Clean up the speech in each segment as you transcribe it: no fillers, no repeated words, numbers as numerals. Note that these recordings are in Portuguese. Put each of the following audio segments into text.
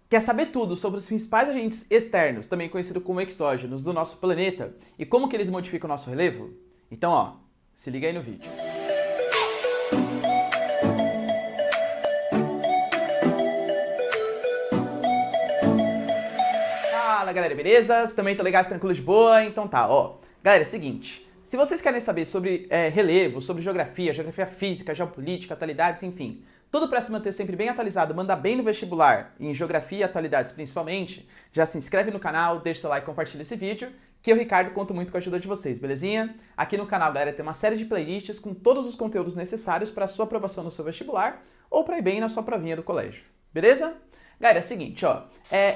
Quer saber tudo sobre os principais agentes externos, também conhecidos como exógenos, do nosso planeta e como que eles modificam o nosso relevo? Então, ó, se liga aí no vídeo. Fala, galera, beleza? Vocês também estão legais, tranquilos, de boa? Então tá, ó. Galera, é o seguinte, se vocês querem saber sobre relevo, sobre geografia física, geopolítica, atualidades, enfim, tudo para se manter sempre bem atualizado, mandar bem no vestibular, em geografia e atualidades principalmente, já se inscreve no canal, deixa seu like e compartilha esse vídeo, que eu, Ricardo, conto muito com a ajuda de vocês, belezinha? Aqui no canal, galera, tem uma série de playlists com todos os conteúdos necessários para a sua aprovação no seu vestibular ou para ir bem na sua provinha do colégio, beleza? Galera, é o seguinte, ó,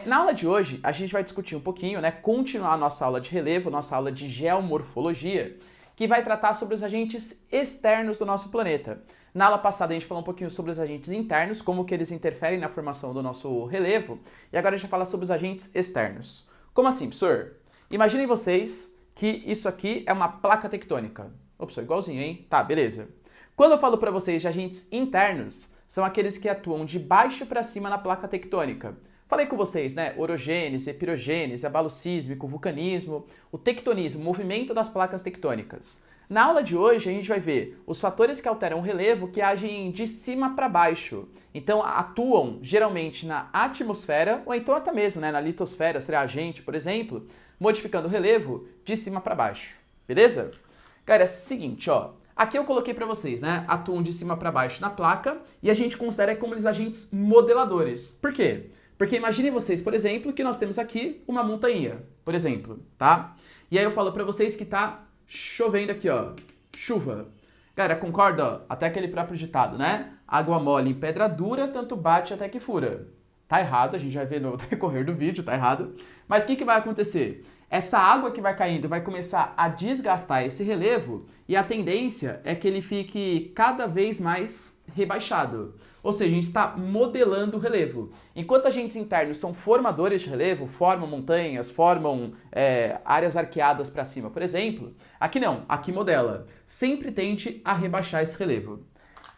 na aula de hoje a gente vai discutir um pouquinho, né, continuar a nossa aula de relevo, nossa aula de geomorfologia, que vai tratar sobre os agentes externos do nosso planeta. Na aula passada a gente falou um pouquinho sobre os agentes internos, como que eles interferem na formação do nosso relevo, e agora a gente vai falar sobre os agentes externos. Como assim, professor? Imaginem vocês que isso aqui é uma placa tectônica. Ô, professor, igualzinho, hein? Tá, beleza. Quando eu falo para vocês de agentes internos, são aqueles que atuam de baixo para cima na placa tectônica. Falei com vocês, né? Orogênese, pirogênese, abalo sísmico, vulcanismo, o tectonismo, o movimento das placas tectônicas. Na aula de hoje, a gente vai ver os fatores que alteram o relevo que agem de cima para baixo. Então, atuam geralmente na atmosfera, ou então até mesmo, né, na litosfera, seria agente, por exemplo, modificando o relevo de cima para baixo. Beleza? Galera, é o seguinte, ó. Aqui eu coloquei para vocês, né? Atuam de cima para baixo na placa e a gente considera como eles agentes modeladores. Por quê? Porque imaginem vocês, por exemplo, que nós temos aqui uma montanha, por exemplo, tá? E aí eu falo para vocês que tá chovendo aqui, ó, chuva. Galera, concorda? Ó? Até aquele próprio ditado, né? Água mole em pedra dura, tanto bate até que fura. Tá errado, a gente vai ver no decorrer do vídeo, tá errado. Mas o que vai acontecer? Essa água que vai caindo vai começar a desgastar esse relevo e a tendência é que ele fique cada vez mais rebaixado. Ou seja, a gente está modelando o relevo. Enquanto agentes internos são formadores de relevo, formam montanhas, formam áreas arqueadas para cima, por exemplo, aqui não, aqui modela. Sempre tende a rebaixar esse relevo.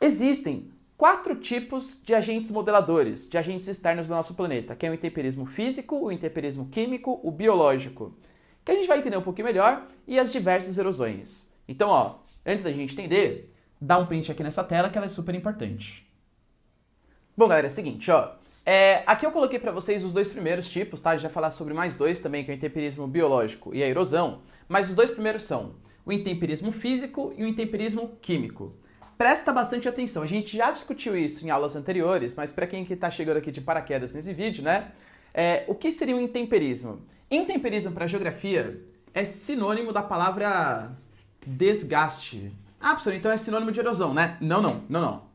Existem 4 tipos de agentes modeladores, de agentes externos do nosso planeta, que é o intemperismo físico, o intemperismo químico, o biológico, que a gente vai entender um pouquinho melhor, e as diversas erosões. Então, ó, antes da gente entender, dá um print aqui nessa tela que ela é super importante. Bom, galera, é o seguinte, ó, aqui eu coloquei para vocês os 2 primeiros tipos, tá? A gente vai falar sobre mais 2 também, que é o intemperismo biológico e a erosão, mas os 2 primeiros são o intemperismo físico e o intemperismo químico. Presta bastante atenção, a gente já discutiu isso em aulas anteriores, mas para quem que está chegando aqui de paraquedas nesse vídeo, né? O que seria o intemperismo? Intemperismo para geografia é sinônimo da palavra desgaste. Ah, professor, então é sinônimo de erosão, né? Não.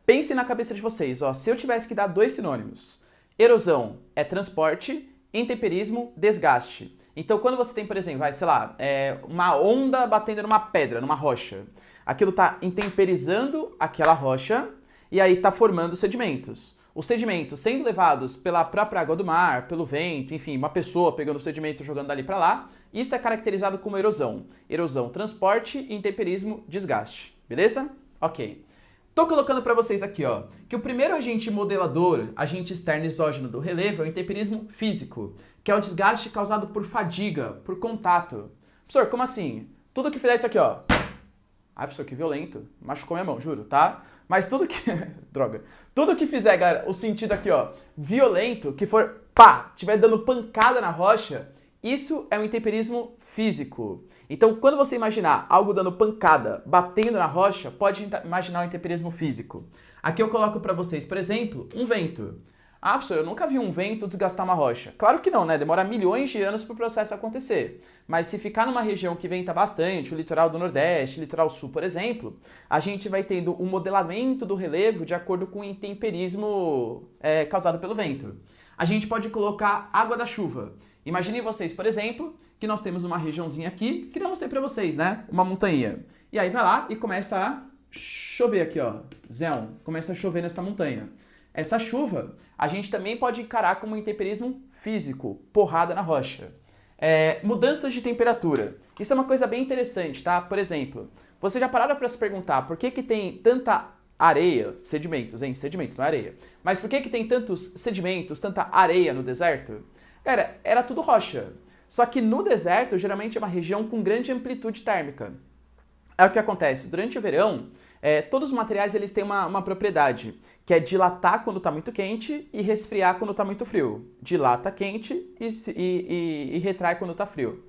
Pensem na cabeça de vocês, ó, se eu tivesse que dar 2 sinônimos. Erosão é transporte, intemperismo, desgaste. Então, quando você tem, por exemplo, uma onda batendo numa pedra, numa rocha, aquilo está intemperizando aquela rocha e aí está formando sedimentos. Os sedimentos sendo levados pela própria água do mar, pelo vento, enfim, uma pessoa pegando o sedimento e jogando dali para lá, isso é caracterizado como erosão. Erosão, transporte, intemperismo, desgaste. Beleza? Ok. Tô colocando para vocês aqui, ó, que o primeiro agente modelador, agente externo exógeno do relevo é o intemperismo físico, que é o desgaste causado por fadiga, por contato. Professor, como assim? Tudo que fizer isso aqui, ó. Ai, professor, que violento. Machucou minha mão, juro, tá? Mas tudo que... Droga. Tudo que fizer, galera, o sentido aqui, ó, violento, que for, pá, tiver dando pancada na rocha, isso é um intemperismo físico. Então, quando você imaginar algo dando pancada, batendo na rocha, pode imaginar o intemperismo físico. Aqui eu coloco para vocês, por exemplo, um vento. Ah, professor, eu nunca vi um vento desgastar uma rocha. Claro que não, né? Demora milhões de anos para o processo acontecer. Mas se ficar numa região que venta bastante, o litoral do Nordeste, o litoral sul, por exemplo, a gente vai tendo um modelamento do relevo de acordo com o intemperismo causado pelo vento. A gente pode colocar água da chuva. Imaginem vocês, por exemplo, que nós temos uma regiãozinha aqui, que não mostrei para vocês, né? Uma montanha. E aí vai lá e começa a chover aqui, ó. Zéu, começa a chover nessa montanha. Essa chuva, a gente também pode encarar como um intemperismo físico, porrada na rocha. Mudanças de temperatura. Isso é uma coisa bem interessante, tá? Por exemplo, você já pararam para se perguntar por que tem tanta areia, sedimentos, hein? Sedimentos, não é areia. Mas por que tem tantos sedimentos, tanta areia no deserto? Cara, era tudo rocha. Só que no deserto, geralmente é uma região com grande amplitude térmica. É o que acontece. Durante o verão, todos os materiais eles têm uma propriedade, que é dilatar quando está muito quente e resfriar quando está muito frio. Dilata quente e retrai quando está frio.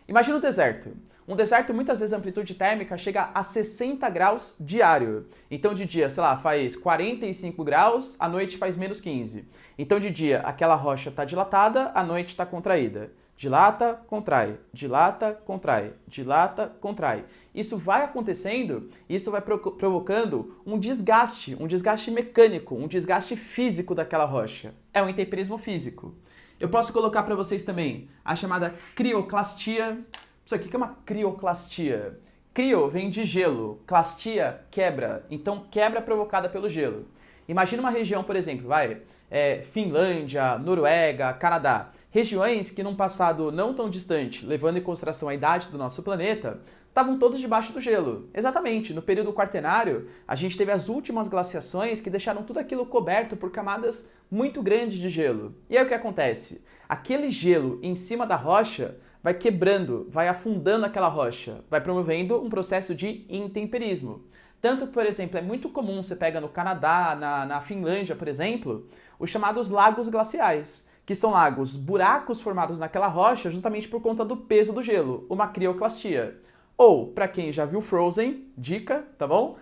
Imagina o deserto. Um deserto, muitas vezes, a amplitude térmica chega a 60 graus diário. Então, de dia, sei lá, faz 45 graus, à noite faz menos 15. Então, de dia, aquela rocha está dilatada, à noite está contraída. Dilata, contrai, dilata, contrai, dilata, contrai. Isso vai acontecendo, isso vai provocando um desgaste mecânico, um desgaste físico daquela rocha. É um intemperismo físico. Eu posso colocar para vocês também a chamada crioclastia. Isso aqui que é uma crioclastia. Crio vem de gelo, clastia, quebra. Então, quebra provocada pelo gelo. Imagina uma região, por exemplo, Finlândia, Noruega, Canadá. Regiões que num passado não tão distante, levando em consideração a idade do nosso planeta, estavam todos debaixo do gelo. Exatamente, no período quaternário, a gente teve as últimas glaciações que deixaram tudo aquilo coberto por camadas muito grandes de gelo. E aí o que acontece? Aquele gelo em cima da rocha vai quebrando, vai afundando aquela rocha, vai promovendo um processo de intemperismo. Tanto que, por exemplo, é muito comum, você pega no Canadá, na Finlândia, por exemplo, os chamados lagos glaciais, que são lagos, buracos formados naquela rocha justamente por conta do peso do gelo, uma crioclastia. Ou, para quem já viu Frozen, dica, tá bom?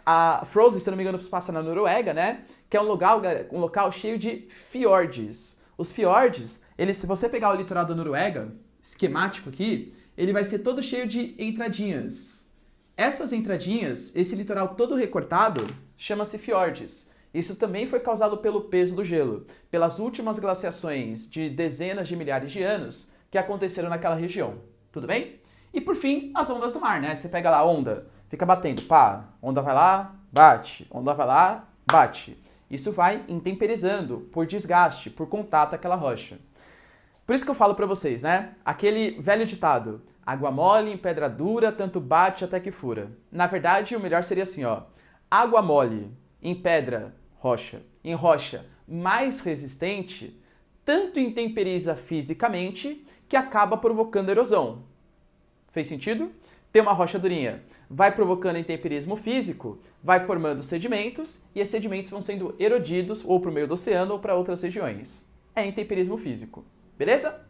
A Frozen, se não me engano, se passa na Noruega, né? Que é um local cheio de fiordes. Os fiordes, se você pegar o litoral da Noruega, esquemático aqui, ele vai ser todo cheio de entradinhas. Essas entradinhas, esse litoral todo recortado, chama-se fiordes. Isso também foi causado pelo peso do gelo, pelas últimas glaciações de dezenas de milhares de anos que aconteceram naquela região. Tudo bem? E por fim, as ondas do mar, né? Você pega lá a onda, fica batendo, pá, onda vai lá, bate, onda vai lá, bate. Isso vai intemperizando por desgaste, por contato àquela rocha. Por isso que eu falo pra vocês, né? Aquele velho ditado, água mole em pedra dura, tanto bate até que fura. Na verdade, o melhor seria assim, ó, água mole em pedra, rocha, em rocha mais resistente, tanto intemperiza fisicamente que acaba provocando erosão. Fez sentido? Tem uma rocha durinha, vai provocando intemperismo físico, vai formando sedimentos e esses sedimentos vão sendo erodidos ou para o meio do oceano ou para outras regiões. É intemperismo físico, beleza?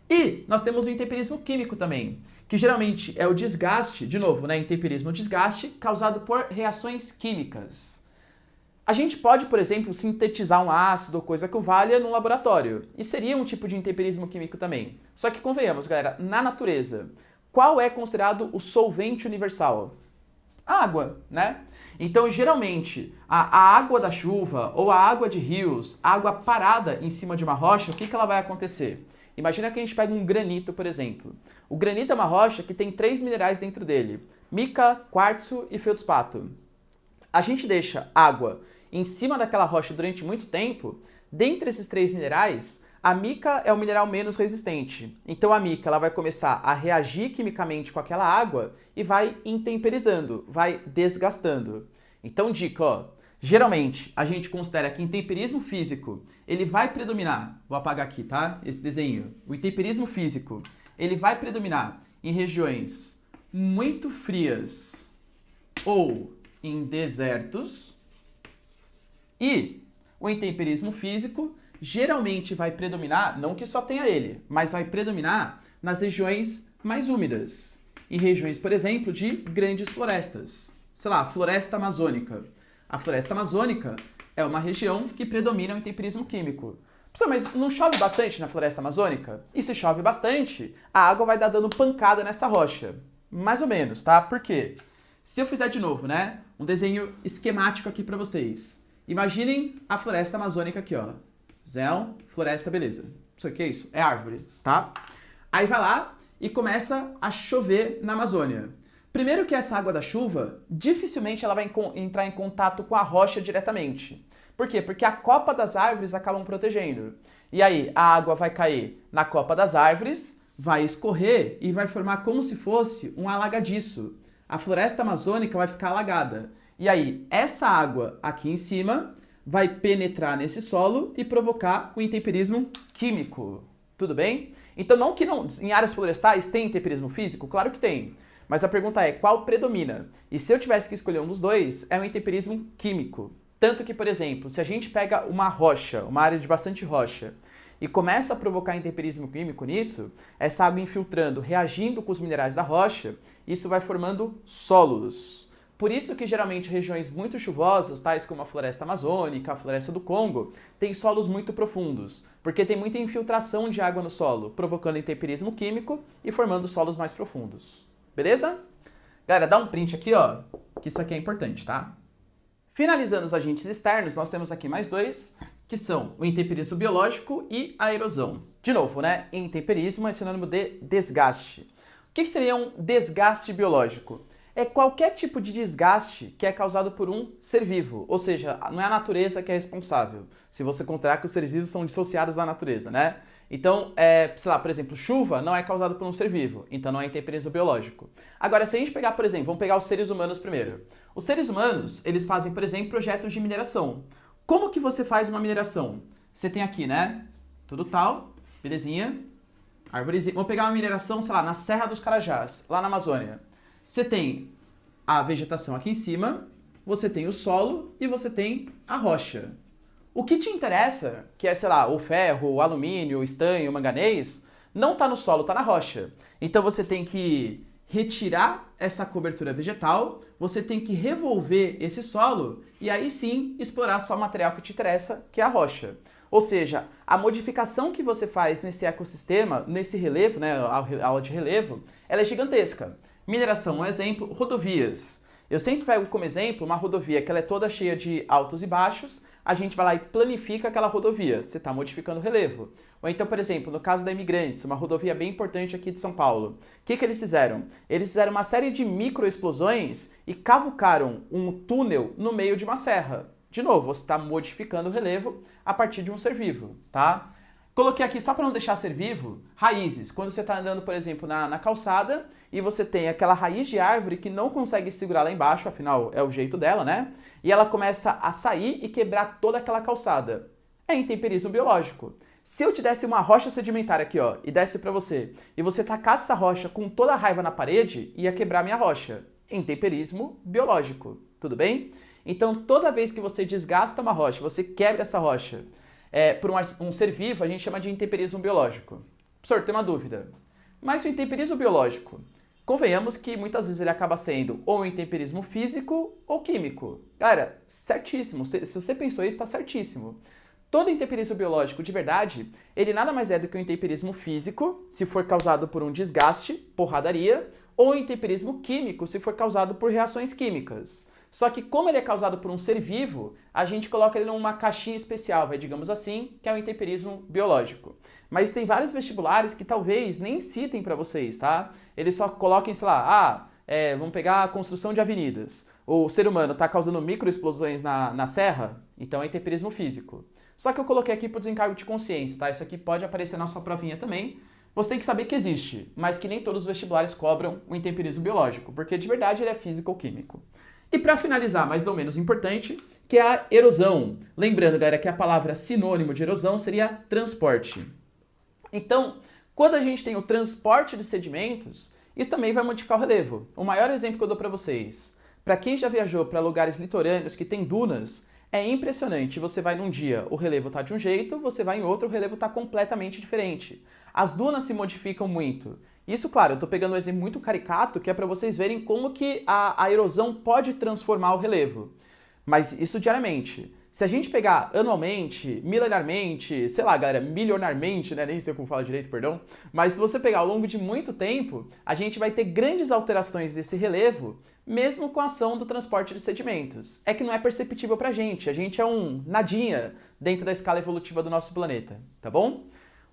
E nós temos o intemperismo químico também, que geralmente é o desgaste, de novo, né, intemperismo, desgaste causado por reações químicas. A gente pode, por exemplo, sintetizar um ácido ou coisa que o valha num laboratório. E seria um tipo de intemperismo químico também. Só que convenhamos, galera, na natureza, qual é considerado o solvente universal? A água, né? Então, geralmente, a água da chuva ou a água de rios, a água parada em cima de uma rocha, o que ela vai acontecer? Imagina que a gente pega um granito, por exemplo. O granito é uma rocha que tem 3 minerais dentro dele: mica, quartzo e feldspato. A gente deixa água em cima daquela rocha durante muito tempo. Dentre esses 3 minerais, a mica é o mineral menos resistente. Então a mica ela vai começar a reagir quimicamente com aquela água e vai intemperizando, vai desgastando. Então dica, ó, geralmente a gente considera que intemperismo físico, ele vai predominar, vou apagar aqui, tá? Esse desenho. O intemperismo físico, ele vai predominar em regiões muito frias ou em desertos. E o intemperismo físico geralmente vai predominar, não que só tenha ele, mas vai predominar nas regiões mais úmidas. Em regiões, por exemplo, de grandes florestas. Sei lá, floresta amazônica. A floresta amazônica é uma região que predomina o intemperismo químico. Mas não chove bastante na floresta amazônica? E se chove bastante, a água vai dar dando pancada nessa rocha. Mais ou menos, tá? Por quê? Se eu fizer de novo, né? Um desenho esquemático aqui pra vocês. Imaginem a floresta amazônica aqui, ó. Zéu, floresta, beleza. Isso aqui é isso? É árvore, tá? Aí vai lá e começa a chover na Amazônia. Primeiro que essa água da chuva, dificilmente ela vai entrar em contato com a rocha diretamente. Por quê? Porque a copa das árvores acabam protegendo. E aí a água vai cair na copa das árvores, vai escorrer e vai formar como se fosse um alagadiço. A floresta amazônica vai ficar alagada. E aí, essa água aqui em cima vai penetrar nesse solo e provocar o intemperismo químico. Tudo bem? Então, não que não, em áreas florestais tem intemperismo físico? Claro que tem. Mas a pergunta é, qual predomina? E se eu tivesse que escolher um dos dois, é o intemperismo químico. Tanto que, por exemplo, se a gente pega uma rocha, uma área de bastante rocha, e começa a provocar intemperismo químico nisso, essa água infiltrando, reagindo com os minerais da rocha, isso vai formando solos. Por isso que geralmente regiões muito chuvosas, tais como a floresta amazônica, a floresta do Congo, tem solos muito profundos, porque tem muita infiltração de água no solo, provocando intemperismo químico e formando solos mais profundos. Beleza? Galera, dá um print aqui, ó, que isso aqui é importante, tá? Finalizando os agentes externos, nós temos aqui mais dois, que são o intemperismo biológico e a erosão. De novo, né? Intemperismo é sinônimo de desgaste. O que seria um desgaste biológico? É qualquer tipo de desgaste que é causado por um ser vivo, ou seja, não é a natureza que é responsável, se você considerar que os seres vivos são dissociados da natureza, né? Então, sei lá, por exemplo, chuva não é causado por um ser vivo, então não é intemperismo biológico. Agora, se a gente pegar, por exemplo, vamos pegar os seres humanos primeiro. Os seres humanos, eles fazem, por exemplo, projetos de mineração. Como que você faz uma mineração? Você tem aqui, né? Tudo tal, belezinha, árvorezinha. Vamos pegar uma mineração, sei lá, na Serra dos Carajás, lá na Amazônia. Você tem a vegetação aqui em cima, você tem o solo e você tem a rocha. O que te interessa, que é, sei lá, o ferro, o alumínio, o estanho, o manganês, não está no solo, está na rocha. Então você tem que retirar essa cobertura vegetal, você tem que revolver esse solo e aí sim explorar só o material que te interessa, que é a rocha. Ou seja, a modificação que você faz nesse ecossistema, nesse relevo, né, a aula de relevo, ela é gigantesca. Mineração, um exemplo, rodovias. Eu sempre pego como exemplo uma rodovia que ela é toda cheia de altos e baixos, a gente vai lá e planifica aquela rodovia, você está modificando o relevo. Ou então, por exemplo, no caso da Imigrantes, uma rodovia bem importante aqui de São Paulo. O que eles fizeram? Eles fizeram uma série de microexplosões e cavucaram um túnel no meio de uma serra. De novo, você está modificando o relevo a partir de um ser vivo, tá? Coloquei aqui, só para não deixar ser vivo, raízes. Quando você está andando, por exemplo, na calçada e você tem aquela raiz de árvore que não consegue segurar lá embaixo, afinal é o jeito dela, né? E ela começa a sair e quebrar toda aquela calçada. É intemperismo biológico. Se eu te desse uma rocha sedimentar aqui, ó, e desse para você, e você tacasse essa rocha com toda a raiva na parede, ia quebrar minha rocha. Intemperismo biológico. Tudo bem? Então, toda vez que você desgasta uma rocha, você quebra essa rocha, por um ser vivo, a gente chama de intemperismo biológico. Professor, tem uma dúvida. Mas o intemperismo biológico, convenhamos que muitas vezes ele acaba sendo ou um intemperismo físico ou químico. Galera, certíssimo. Se você pensou isso, está certíssimo. Todo intemperismo biológico, de verdade, ele nada mais é do que um intemperismo físico, se for causado por um desgaste, porradaria, ou um intemperismo químico, se for causado por reações químicas. Só que como ele é causado por um ser vivo, a gente coloca ele numa caixinha especial, digamos assim, que é o intemperismo biológico. Mas tem vários vestibulares que talvez nem citem para vocês, tá? Eles só coloquem, sei lá, vamos pegar a construção de avenidas. O ser humano está causando microexplosões na serra, então é intemperismo físico. Só que eu coloquei aqui por desencargo de consciência, tá? Isso aqui pode aparecer na sua provinha também. Você tem que saber que existe, mas que nem todos os vestibulares cobram o intemperismo biológico, porque de verdade ele é físico ou químico. E para finalizar, mas não menos importante, que é a erosão. Lembrando, galera, que a palavra sinônimo de erosão seria transporte. Então, quando a gente tem o transporte de sedimentos, isso também vai modificar o relevo. O maior exemplo que eu dou para vocês, para quem já viajou para lugares litorâneos que tem dunas, é impressionante. Você vai num dia, o relevo está de um jeito, você vai em outro, o relevo está completamente diferente. As dunas se modificam muito. Isso, claro, eu estou pegando um exemplo muito caricato, que é para vocês verem como que a erosão pode transformar o relevo. Mas isso diariamente. Se a gente pegar anualmente, milenarmente, sei lá, galera, milionarmente, né? Nem sei como fala direito, perdão. Mas se você pegar ao longo de muito tempo, a gente vai ter grandes alterações desse relevo, mesmo com a ação do transporte de sedimentos. É que não é perceptível pra gente. A gente é um nadinha dentro da escala evolutiva do nosso planeta, tá bom?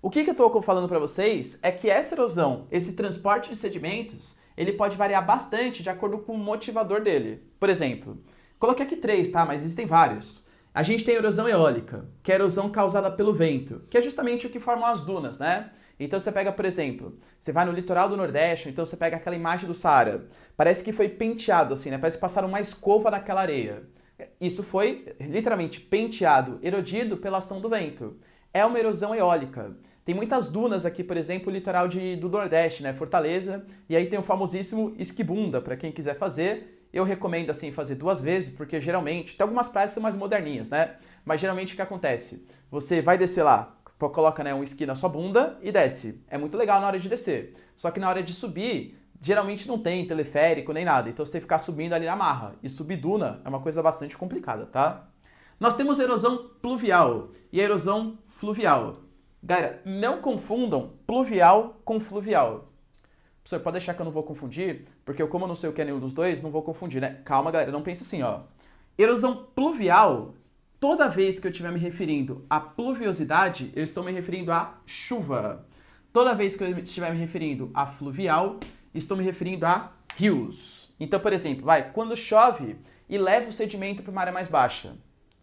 O que eu estou falando para vocês é que essa erosão, esse transporte de sedimentos, ele pode variar bastante de acordo com o motivador dele. Por exemplo, coloquei aqui 3, tá? Mas existem vários. A gente tem a erosão eólica, que é a erosão causada pelo vento, que é justamente o que formam as dunas, né? Então você pega, por exemplo, você vai no litoral do Nordeste, então você pega aquela imagem do Saara. Parece que foi penteado assim, né? Parece que passaram uma escova naquela areia. Isso foi literalmente penteado, erodido pela ação do vento. É uma erosão eólica. Tem muitas dunas aqui, por exemplo, o litoral do Nordeste, né? Fortaleza, e aí tem o famosíssimo esquibunda, para quem quiser fazer. Eu recomendo, assim, fazer 2 vezes, porque geralmente, tem algumas praias que são mais moderninhas, né? Mas geralmente o que acontece? Você vai descer lá, coloca, né, um esqui na sua bunda e desce. É muito legal na hora de descer. Só que na hora de subir, geralmente não tem teleférico nem nada, então você tem que ficar subindo ali na marra. E subir duna é uma coisa bastante complicada, tá? Nós temos a erosão pluvial e a erosão fluvial. Galera, não confundam pluvial com fluvial. Professor, pode deixar que eu não vou confundir, porque como eu não sei o que é nenhum dos dois, não vou confundir, né? Calma, galera, não pense assim, ó. Erosão pluvial, toda vez que eu estiver me referindo à pluviosidade, eu estou me referindo à chuva. Toda vez que eu estiver me referindo à fluvial, estou me referindo a rios. Então, por exemplo, quando chove e leva o sedimento para uma área mais baixa,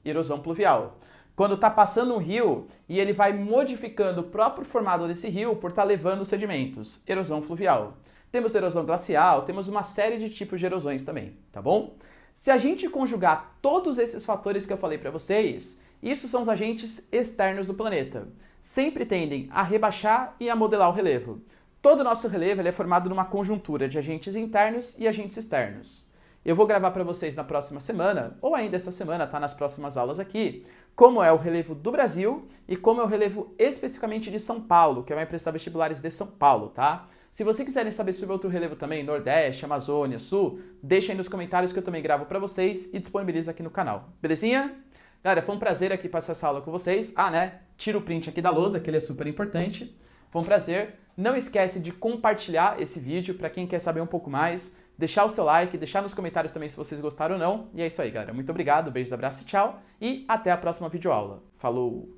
erosão pluvial. Quando está passando um rio e ele vai modificando o próprio formato desse rio por estar levando os sedimentos, erosão fluvial. Temos erosão glacial, temos uma série de tipos de erosões também, tá bom? Se a gente conjugar todos esses fatores que eu falei para vocês, isso são os agentes externos do planeta. Sempre tendem a rebaixar e a modelar o relevo. Todo o nosso relevo ele é formado numa conjuntura de agentes internos e agentes externos. Eu vou gravar para vocês na próxima semana, ou ainda essa semana, tá nas próximas aulas aqui, como é o relevo do Brasil e como é o relevo especificamente de São Paulo, que vai prestar vestibulares de São Paulo, tá? Se vocês quiserem saber sobre outro relevo também, Nordeste, Amazônia, Sul, deixem aí nos comentários que eu também gravo para vocês e disponibilizo aqui no canal. Belezinha? Galera, foi um prazer aqui passar essa aula com vocês. Ah, né? Tira o print aqui da lousa, que ele é super importante. Foi um prazer. Não esquece de compartilhar esse vídeo para quem quer saber um pouco mais. Deixar o seu like, deixar nos comentários também se vocês gostaram ou não. E é isso aí, galera. Muito obrigado, beijos, abraços e tchau. E até a próxima videoaula. Falou!